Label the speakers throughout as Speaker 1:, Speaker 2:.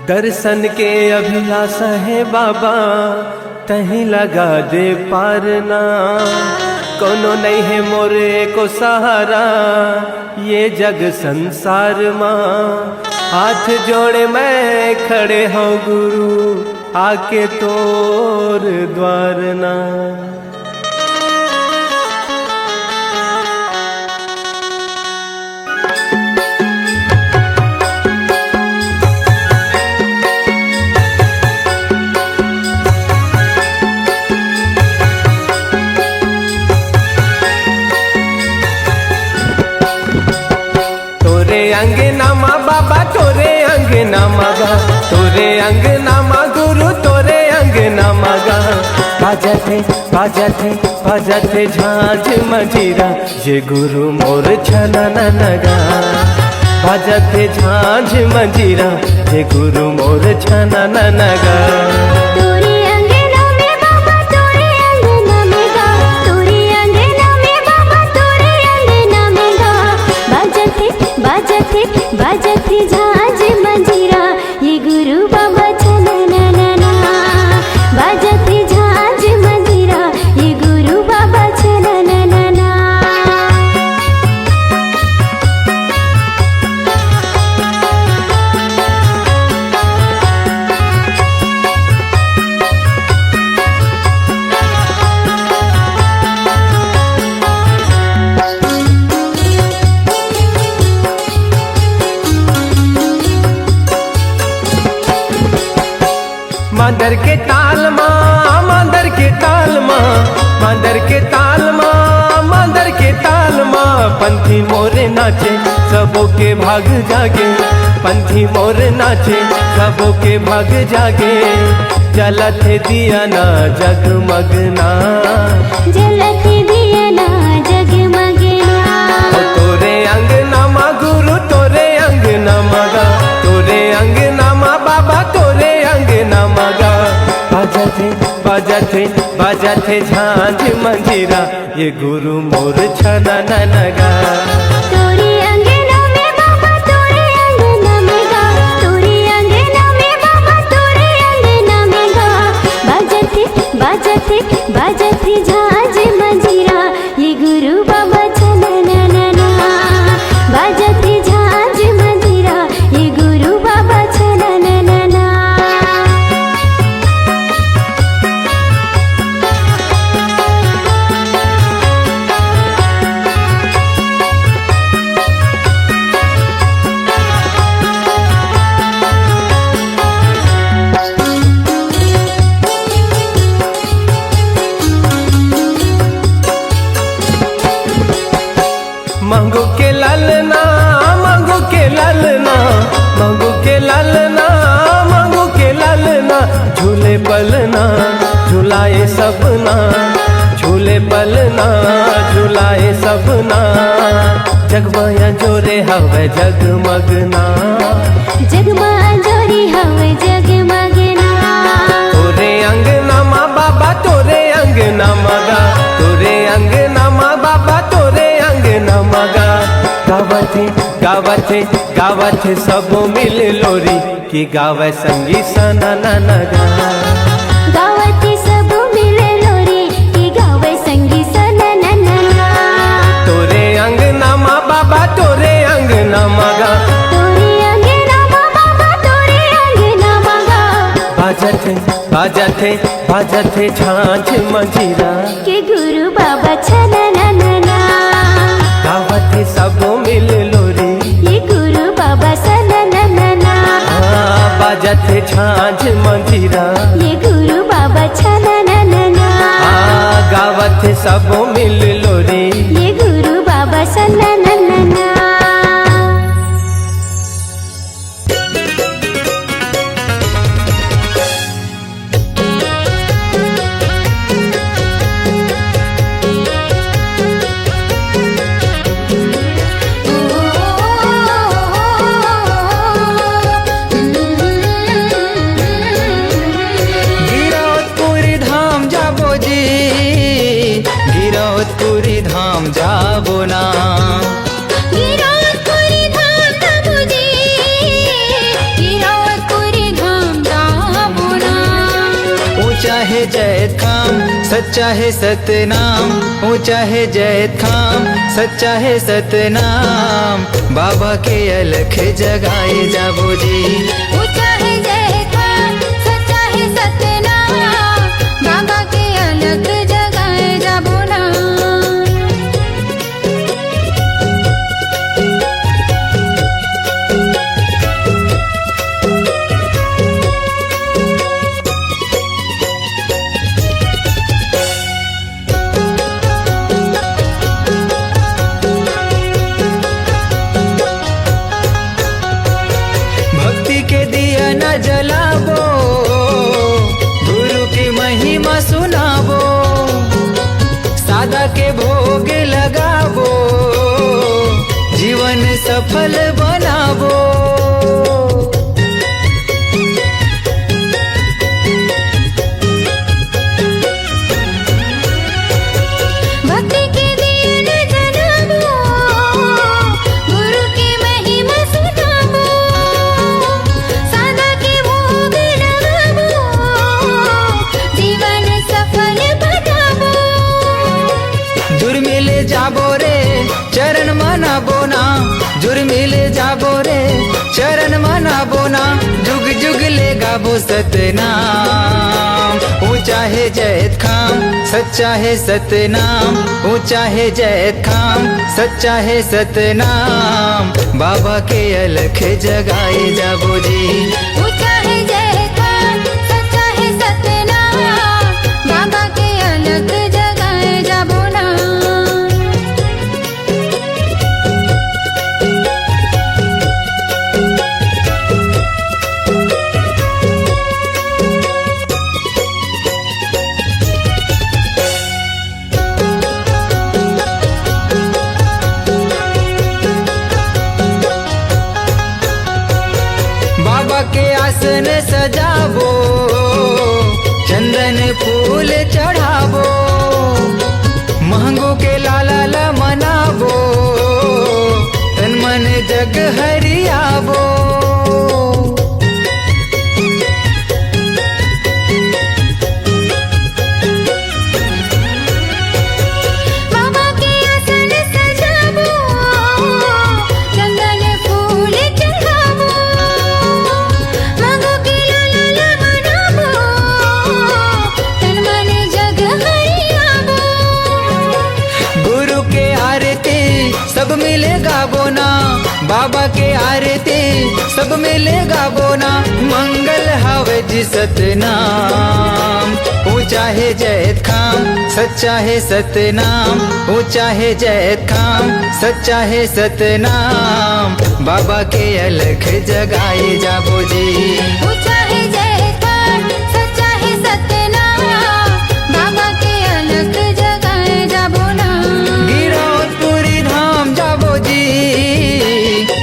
Speaker 1: दर्शन के अभिलाषा है बाबा, तहीं लगा दे पारना। कोनो नहीं है मोरे को सहारा, ये जग संसार माँ। हाथ जोड़े मैं खड़े हूँ गुरु, आके तोर द्वार ना। अंगना माँ बाबा तोरे अंगना मगा, तोरे अंगना माँ गुरु तोरे अंगना मगा। बाजते बाजते बाजते झांझ मंजीरा, ये गुरु मोर छना नगा। बाजते झांझ मंजीरा, ये गुरु मोर छना नगा।
Speaker 2: बाजती झांझ मंजीरा, ये गुरु बाबा छना ना। बाजती झांझ मंजीरा, ये गुरु बाबा छना ना।
Speaker 1: मांदर के ताल माँ, मांदर के ताल माँ, मांदर के ताल माँ, मांदर के ताल माँ। पंथी मोरे नाचे सबों के भाग जागे, पंथी मोरे नाचे सबों के भाग जागे। जलत दिया ना जगमगना,
Speaker 2: जलत दिया ना जगमगना।
Speaker 1: तोरे अंगना माँ गुरु तोरे अंगना मगा, तोरे अंगना माँ बाबा तोरे अंगना मगा। बाजते बाजते बाजते झांझ मंजीरा, ये गुरु मोर छना नगा।
Speaker 2: तोरे अंगना में बाबा तोरे अंगना में गा, तोरे अंगना में बाबा तोरे अंगना में गा। बाजते बाजते बाजते झांझ मंजीरा, ये गुरु बाबा छना ना। बाजते झांझ मंजीरा, ये गुरु बाबा छना ना।
Speaker 1: मांगो के लालना, मांगो के लालना, मांगो के लालना, मांगो के लालना। झूले पलना झुलाए सबना, झूले पलना झुलाए सबना। जगमाया जोरे हवे जगमगना,
Speaker 2: जगमाया जोरे हवे जगमगना।
Speaker 1: तोरे अंगना माँ बाबा तोरे अंगना मगा, तोरे अंगना माँ बाबा तोरे अंगना मगा। गावथे गावथे गावथे सबो मिल लोरी, कि गावे संगी सना नगा।
Speaker 2: गावथे सबो मिल लोरी, कि गावे संगी सना ना।
Speaker 1: तोरे अंगना माँ बाबा तोरे अंगना मगा,
Speaker 2: तोरे अंगना माँ बाबा तोरे अंगना मगा।
Speaker 1: बाजते बाजते बाजते झांझ मंजीरा,
Speaker 2: के गुरु बाबा छना ना।
Speaker 1: गावथे सबो मिल लोरी,
Speaker 2: ये गुरु बाबा सना ना।
Speaker 1: बाजते झांझ मंजीरा,
Speaker 2: ये गुरु बाबा छना ना।
Speaker 1: गावथे सबो मिल लोरी,
Speaker 2: ये गुरु बाबा सना ना।
Speaker 3: गिरौदपुरी धाम जाबो ना। सच्चा है सतनाम, ऊंचा है जैत खाम, सच्चा है सतनाम, बाबा के अलख जगाए जाबो जी।
Speaker 2: ऊंचा है जय खान, सच्चा है सतनाम, बाबा के अलख जगाए जाबो ना।
Speaker 3: भक्ति के दिया न जलाबो, गुरु की महिमा सुनाबो, सादा के भोग लगाबो, जीवन सफल बनाबो।
Speaker 2: भक्ति के दिया न जलाबो, गुरु की महिमा सुनाबो, सादा के भोग लगाबो, जीवन सफल बनाबो।
Speaker 3: जुर्मिले जाबो रे चरण मनाबो ना, जुर्मिले जाबो रे चरण मनाबो ना, जुग जुग ले गाबो सतनाम, ऊंचा है जैत खाम, सच्चा है सतनाम, ऊंचा है जैत खाम, सच्चा है सतनाम, बाबा के अलख जगाए जाबो जी।
Speaker 2: ऊंचा है जय खान, सच्चा है सतनाम, बाबा के अलख जगाए जाबो ना।
Speaker 3: बाबा के आसन सजाबो, चंदन फूल चढ़ाबो, महंगो के लाला ला मनाबो, तन मन जग हरियाबो।
Speaker 2: बाबा के आसन सजाबो, चंदन फूल चढ़ाबो, मांगो के लाला मनाबो, तन मन जग हरियाबो।
Speaker 3: गुरु के आरती सब मिले गाबो ना, बाबा के आरती सब मिले गाबो ना, मंगल हवे जी सतनाम, ऊंचा है जैत खाम, सच्चा है सतनाम, ऊंचा है जैत खाम, सच्चा है सतनाम, बाबा के अलख जगाए जाबो जी।
Speaker 2: ऊंचा है जय खान, सच्चा है सतनाम, बाबा के अलख जगाए जाबो ना।
Speaker 3: गिरौदपुरी धाम जाबो जी,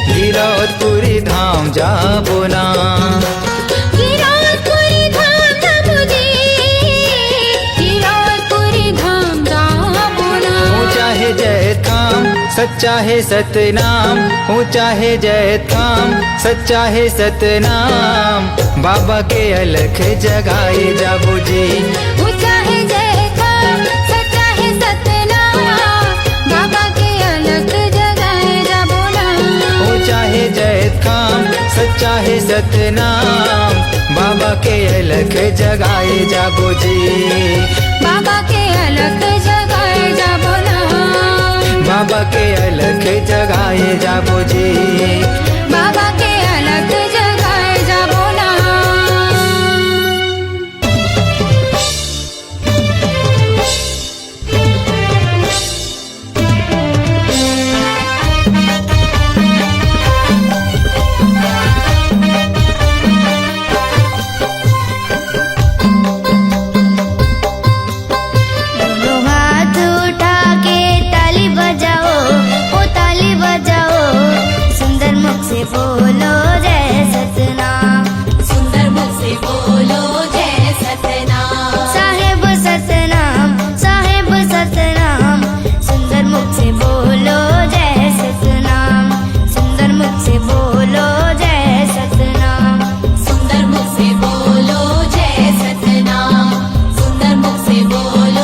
Speaker 3: गिरौदपुरी धाम जाबो ना।
Speaker 2: गिरौदपुरी धाम जाबो जी, गिरौदपुरी धाम जाबो ना।
Speaker 3: ऊंचा है जैत खाम, सच्चा है सतनाम, ऊंचा है जैत खाम, सच्चा है सतनाम, बाबा के अलख जगाए जाबो जी।
Speaker 2: ऊंचा है जय खान, सच्चा है सतनाम, बाबा के अलख जगाए जाबो ना।
Speaker 3: ऊंचा है जैत खाम, सच्चा है सतनाम, बाबा के अलख जगाए जाबो जी।
Speaker 2: बाबा के अलख जगाए जाबो ना।
Speaker 3: बाबा के अलख जगाए जाबो जी।
Speaker 2: बाबा के अलख जगाए जाबो ना।
Speaker 4: दोनों हाथ उठा के ताली बजाओ, ओ ताली बजाओ, सुंदर मुख से बोलो जय सतनाम,
Speaker 2: सुंदर मुख से बोलो जय सतनाम।
Speaker 4: साहेब सतनाम, साहेब सतनाम, सुंदर मुख से बोलो जय सतनाम, सुंदर मुख से बोलो जय सतनाम।
Speaker 2: सुंदर मुख से बोलो जय सतनाम। सुंदर मुख से बोलो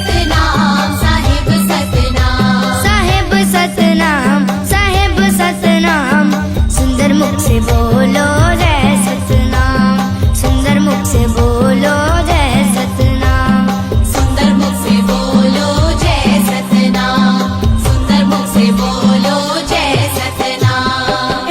Speaker 2: सतनाम साहेब सतनाम
Speaker 4: साहेब सतनाम साहेब सतनाम सुंदर मुख से बोलो जय सतनाम सुंदर मुख से बोलो जय सतनाम
Speaker 2: सुंदर मुख से बोलो जय सतनाम सुंदर मुख से बोलो जय सतनाम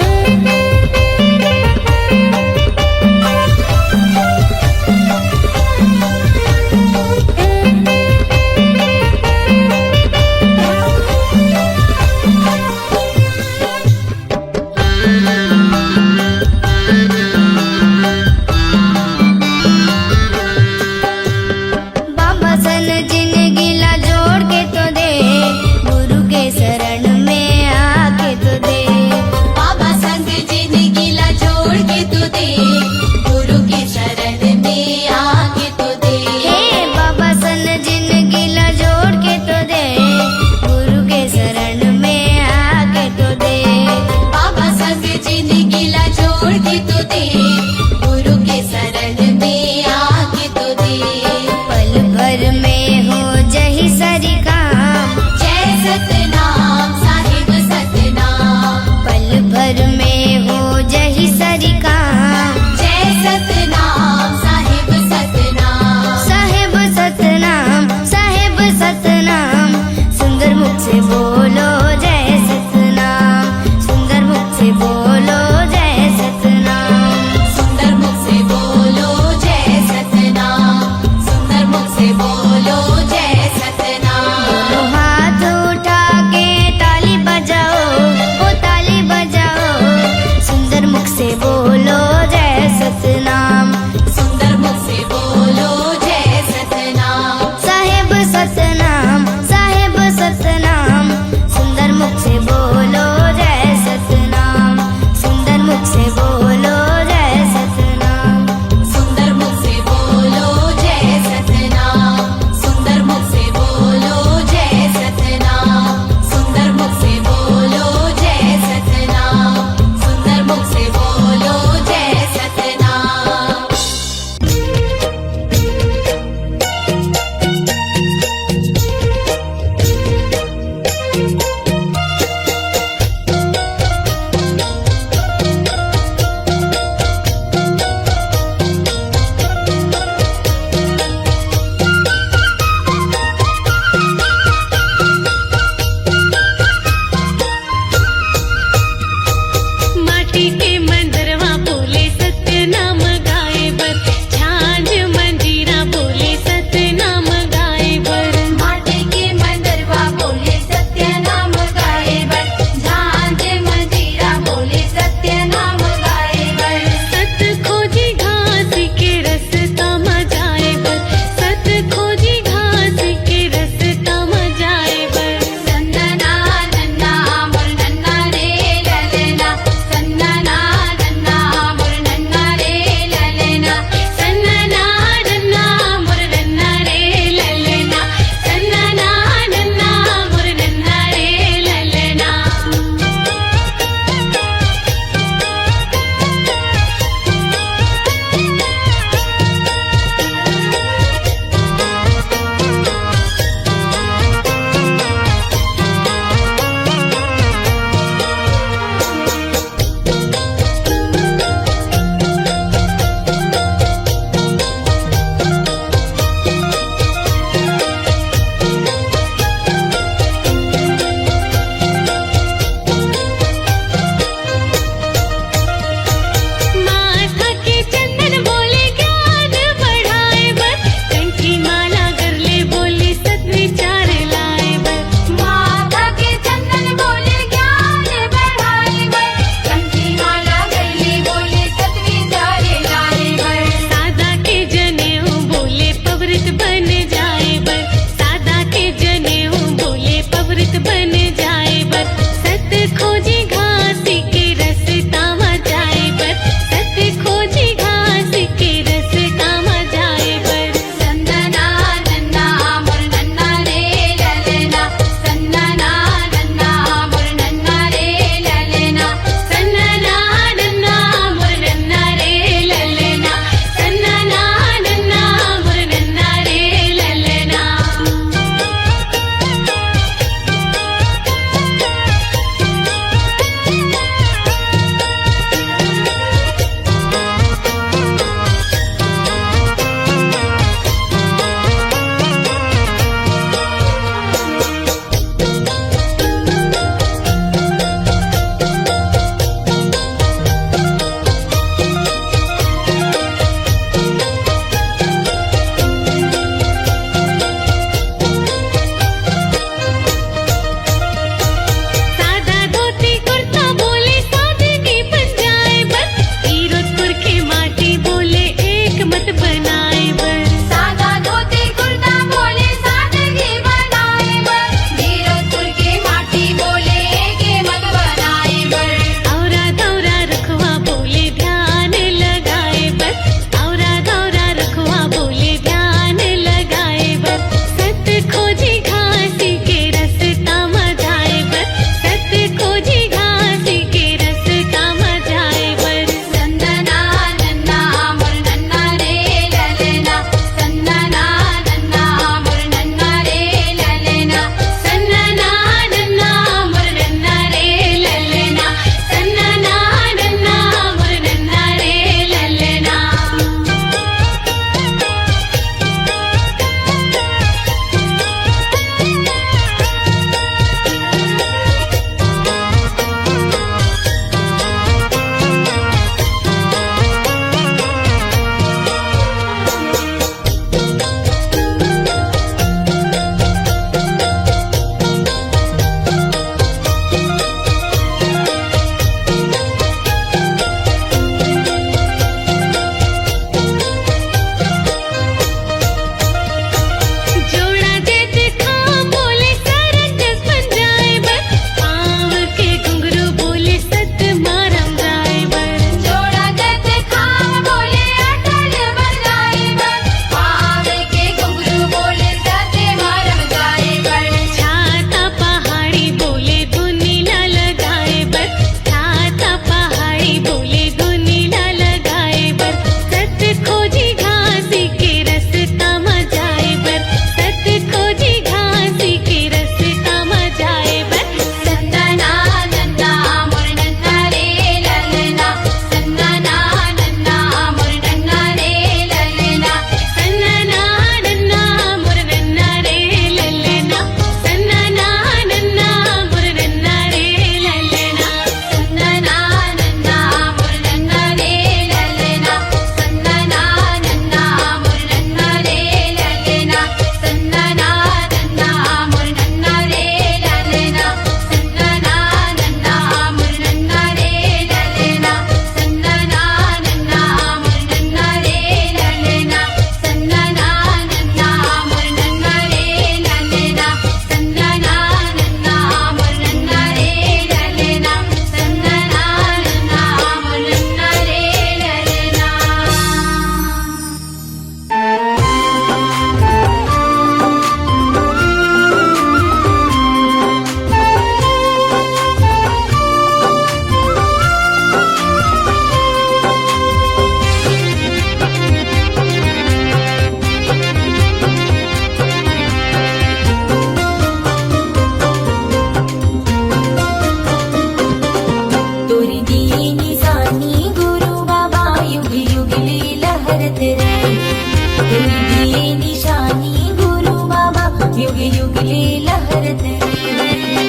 Speaker 2: युगली लहरत रही।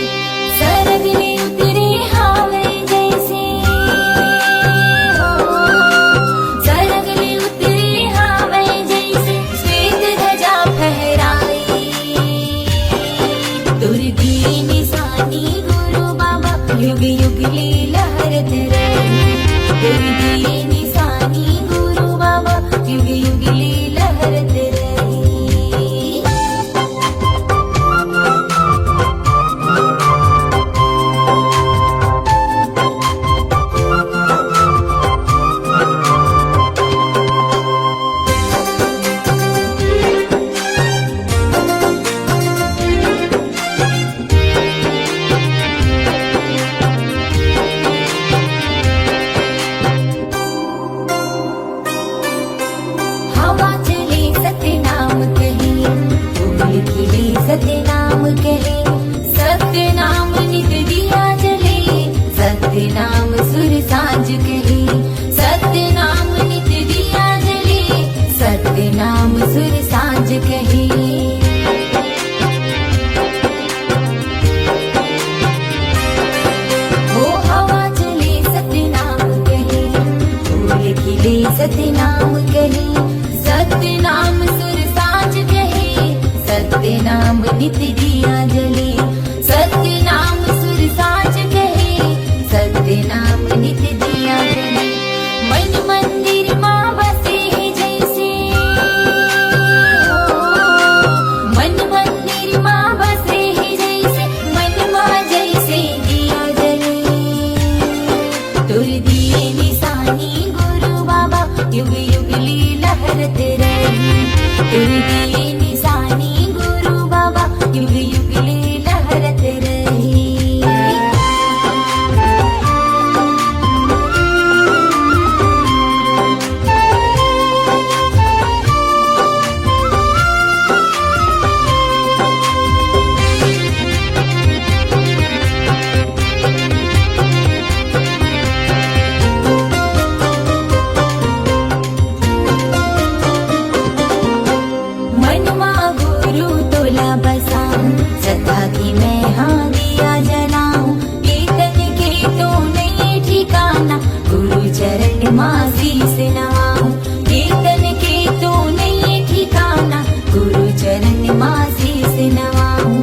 Speaker 2: सरगले उतरे हावे जैसे हो, सरगले उतरे हावे जैसे श्वेत ध्वजा फहराई। दुर्गी निशानी गुरु बाबा युग युगली लहरत रही। दुर्गी निशानी गुरु बाबा युग युगली लहरत रही। हवा चले सतनाम कहे, फूल खिले सतनाम कहे। सतनाम नित दिया जले, सतनाम सुर सांझ कहे। सतनाम नित दिया जले, सतनाम सुर सांझ कहे। ओ हवा चले सतनाम कहे, फूल खिले सतनाम कहे। सतनाम सुर सांझ कहे, सतनाम नित दिया जले। सतनाम सुर सांझ कहे, सतनाम नित दिया जले। मन मंदिर माँ बसे है जैसे हो, मन मंदिर माँ बसे है जैसे, मन माँ जैसे दिया जले। तुर दिए निशानी गुरु बाबा युग युगली लहरत रही। तुर दिए निशानी गुरु बाबा युग युगली लहरत रही। मनमा गुरु तोला बसाऊं, सदा की मैं हाँ दिया जलाऊं। कीर्तन के तो नहीं ठिकाना, गुरु चरण माँ शीस नवाऊं। कीर्तन के तो नहीं ठिकाना, गुरु चरण माँ शीस नवाऊं।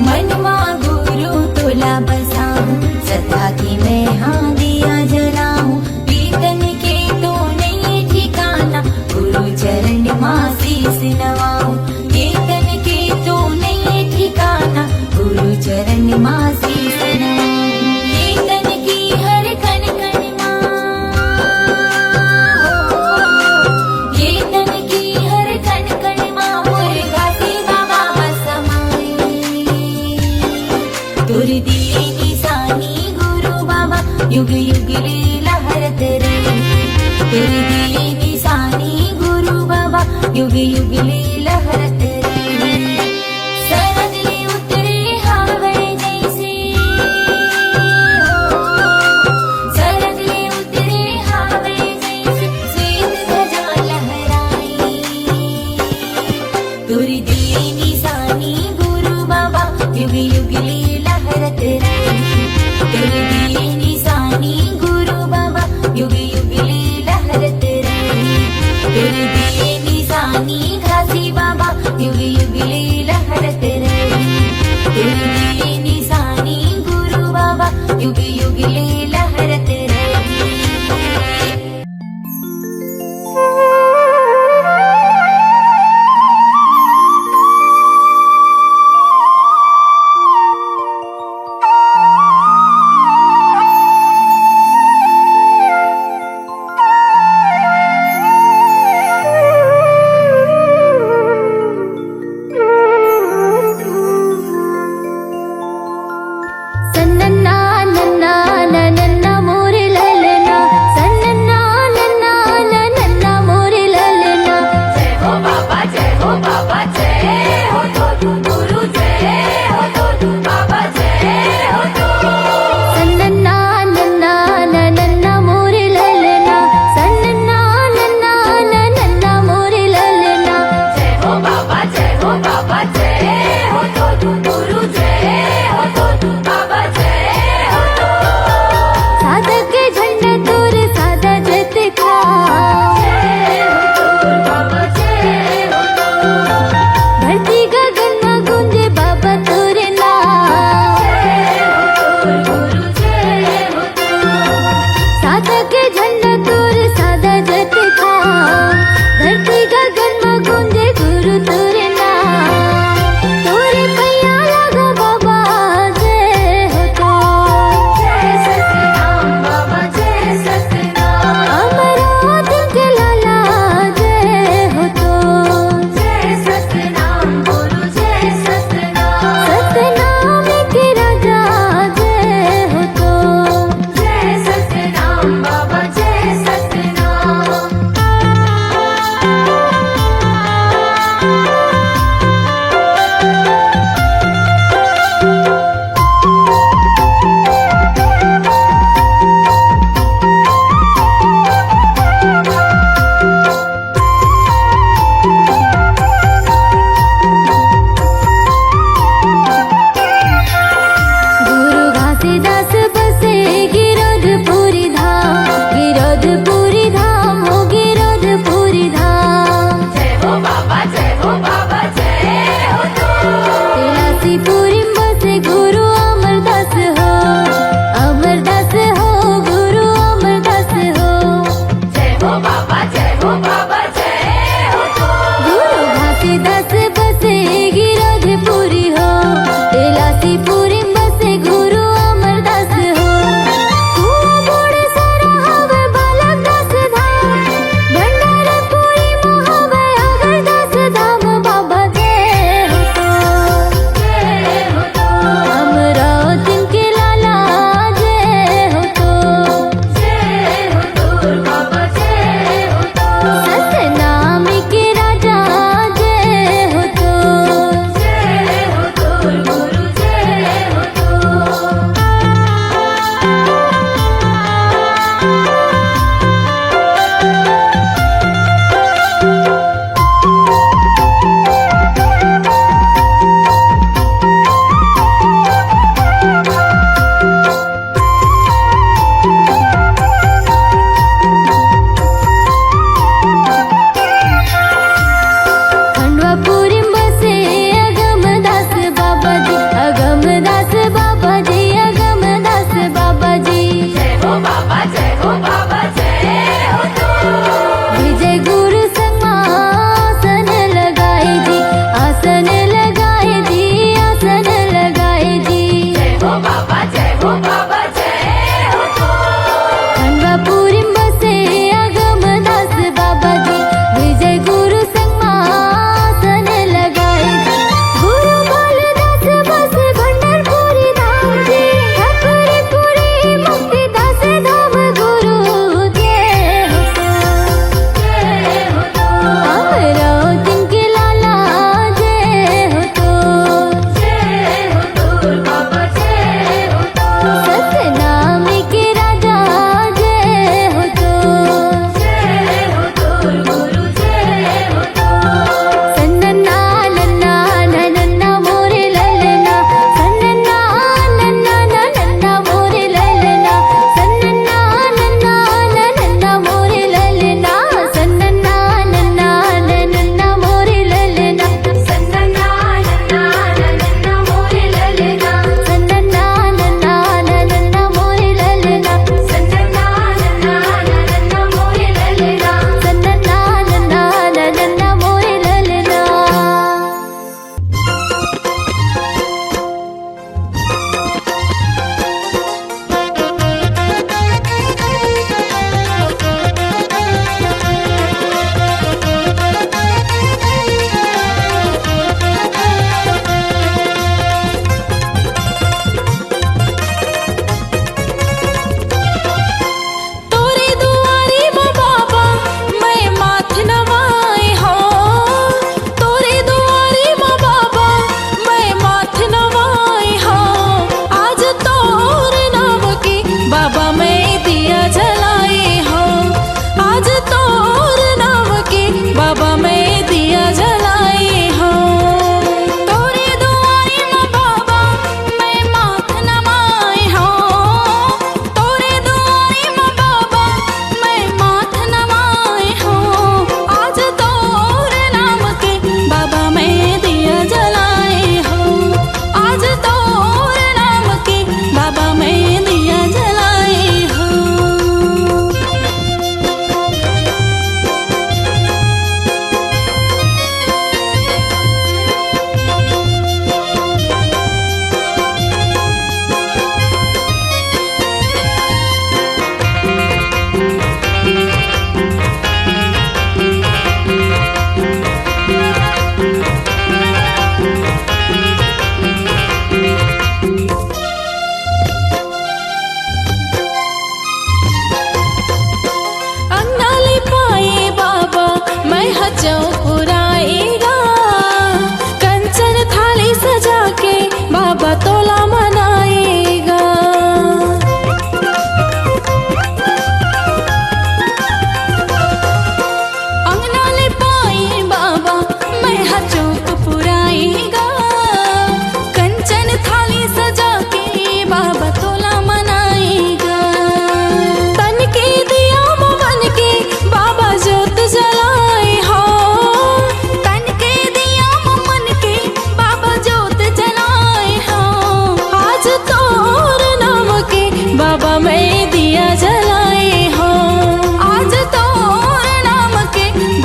Speaker 2: मनमा गुरु तोला बसाऊं, सदा की मैं हाँ दिया जलाऊं। कीर्तन के तो नहीं ठिकाना, गुरु चरण माँ शीस नवाऊं। कीर्तन के तो नहीं ठिकाना, गुरु चरण माँ शीस नवाऊं। कीर्तन की हर कण कण माँ हो, कीर्तन की हर कण कण माँ मुर्गा से बाबा समाई। तुर दिए निशानी गुरु बाबा युग युगली लहरत रही। तुर दिए निशानी गुरु बाबा युग युगली लहरत रही। सरगले उतरे हावे जैसे हो, सरगले उतरे हावे जैसे श्वेत ध्वजा लहराई। तुर दिए निशानी गुरु बाबा युग युगली लहरत रही। तुर दिए निशानी गुरु बाबा युग युगली लहरत रही। तुर दिए निशानी घासी बाबा युग युगली लहरत रही। तुर दिए निशानी गुरु बाबा युग युगली लहरत रही।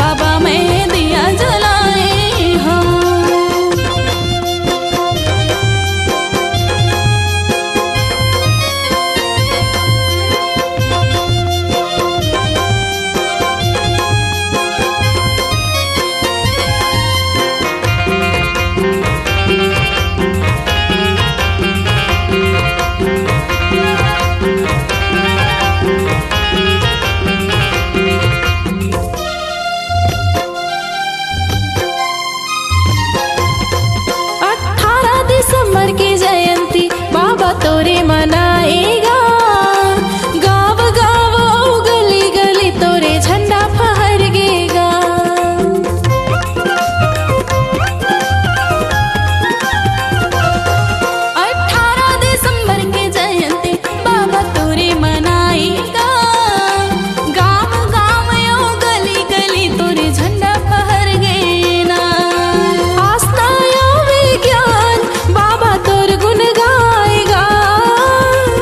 Speaker 5: बाबा मैं दिया जलाए हूँ। तोरे मनाएगा गाँव गाँव गली गली तोरे झंडा फहरगेगा। 18 दिसंबर की जयंती बाबा तोरे मनाएगा गाँव गाँव गली गली तोरे झंडा फहरगेना। आस्था यो विज्ञान बाबा तोर गुण गाएगा।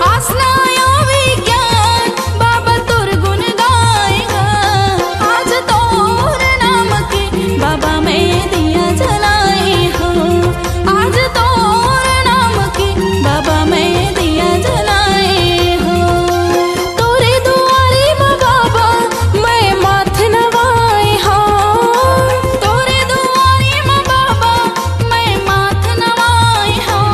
Speaker 5: आस्था यो विज्ञान बाबा तोर गुण गाएगा। आज तोर नाम के बाबा मैं दिया जलाए हूँ। आज तोर नाम के बाबा मैं दिया जलाए हूँ। तोरे दुआरे माँ बाबा मैं माथ नवाए हूँ। तोरे दुआरे माँ बाबा मैं माथ नवाए हूँ।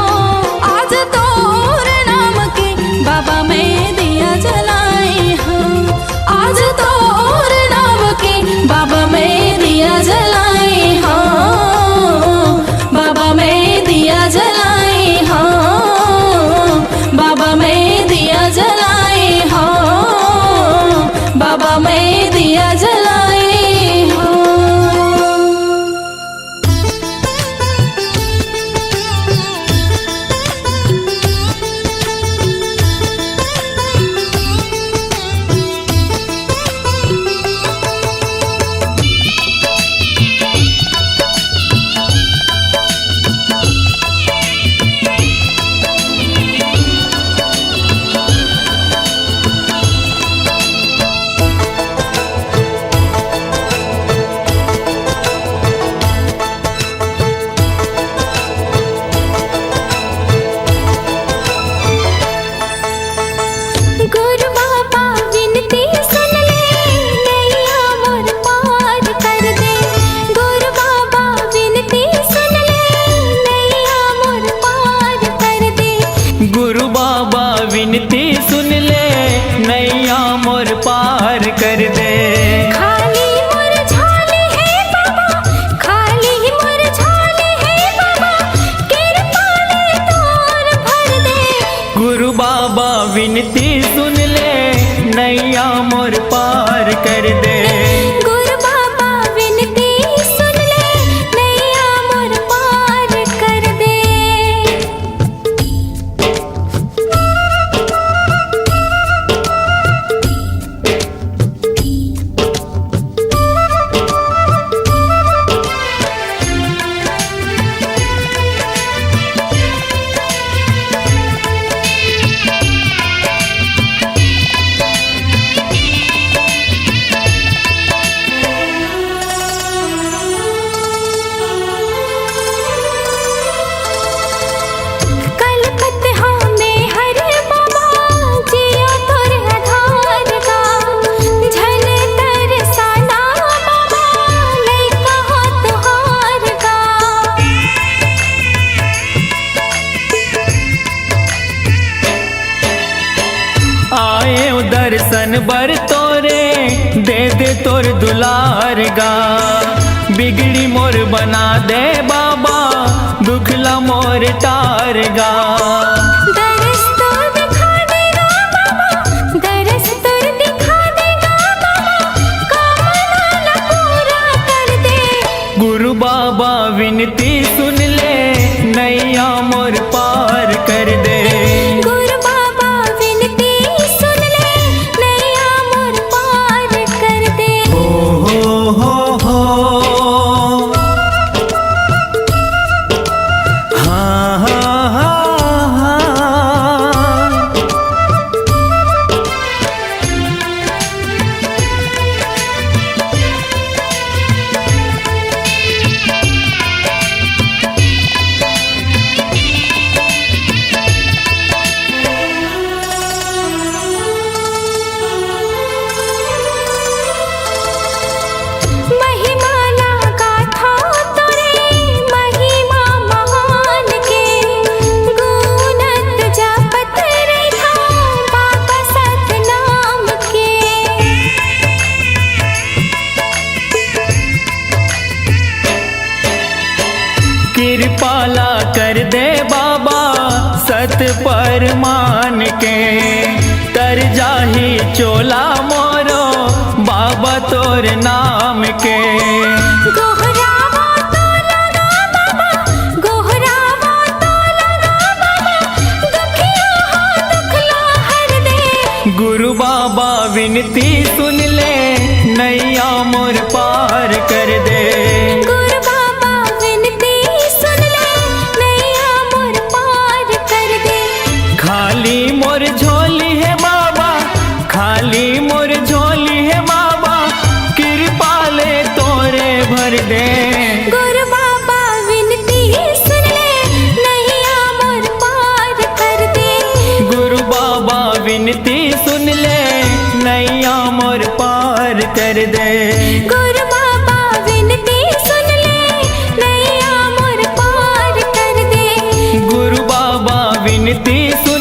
Speaker 5: आज तोर नाम के बाबा मैं दिया जलाए हूँ। आज तोर नाम के बाबा मैं दिया जलाए हूँ। बाबा मैं दिया जलाए हूँ। बाबा मैं दिया जलाए हूँ। बाबा मैं दिया जलाए हूँ। गुरु बाबा विनती सुन ले नैया मोर पार कर दे। गुरु बाबा विनती सुन ले नैया मोर पार कर दे।
Speaker 3: गुरु बाबा विनती सुन ले नैया मोर पार कर दे।
Speaker 2: खाली मोर झाले है बाबा, खाली मोर झाले है बाबा, कृपा ले तोर भर दे।
Speaker 3: गुरु बाबा विनती सुन ले नैया मोर पार कर दे।
Speaker 2: गुरु बाबा विनती सुन ले नैया मोर पार कर दे। कलकत्ता में हरे बाबा जिया तोर आधार का। झल तरसाना बाबा लइका हो तुहार का।
Speaker 3: आए दर्शन बर तोरे दे दे तोर दुलार गा। बिगड़ी मोर बना दे बाबा दुखला मोर तार गा।
Speaker 2: दरस तोर दिखा देगा बाबा, दरस तोर दिखा देगा बाबा, कामना पूरा कर दे।
Speaker 3: गुरु बाबा विनती सुन ले नैया मोर पार कर दे।
Speaker 2: गुरु बाबा विनती सुन ले नैया मोर पार कर दे।
Speaker 3: हो हाँ हाँ हाँ हाँ। कृपाला कर दे बाबा सत पर मान के, तर जाही चोला मोरो बाबा तोर नाम के।
Speaker 5: गोहरावा तो लगा बाबा, गोहरावा तो लगा बाबा, दुखिया हो दुखला हर दे।
Speaker 3: गुरु बाबा विनती सुन ले, नैया मोर पार कर दे।
Speaker 5: गुरु बाबा विनती सुन ले, नैया मोर पार कर दे।
Speaker 3: खाली मोर झोली है बाबा, खाली मोर झोली है बाबा, कृपा ले तोरे भर दे।
Speaker 5: गुरु बाबा विनती सुन ले, नैया मोर पार कर दे।
Speaker 3: गुरु बाबा विनती सुन ले, नैया मोर पार कर दे।
Speaker 5: गुरु बाबा विनती सुन ले, नैया मोर पार कर दे।
Speaker 3: गुरु बाबा विनती सुन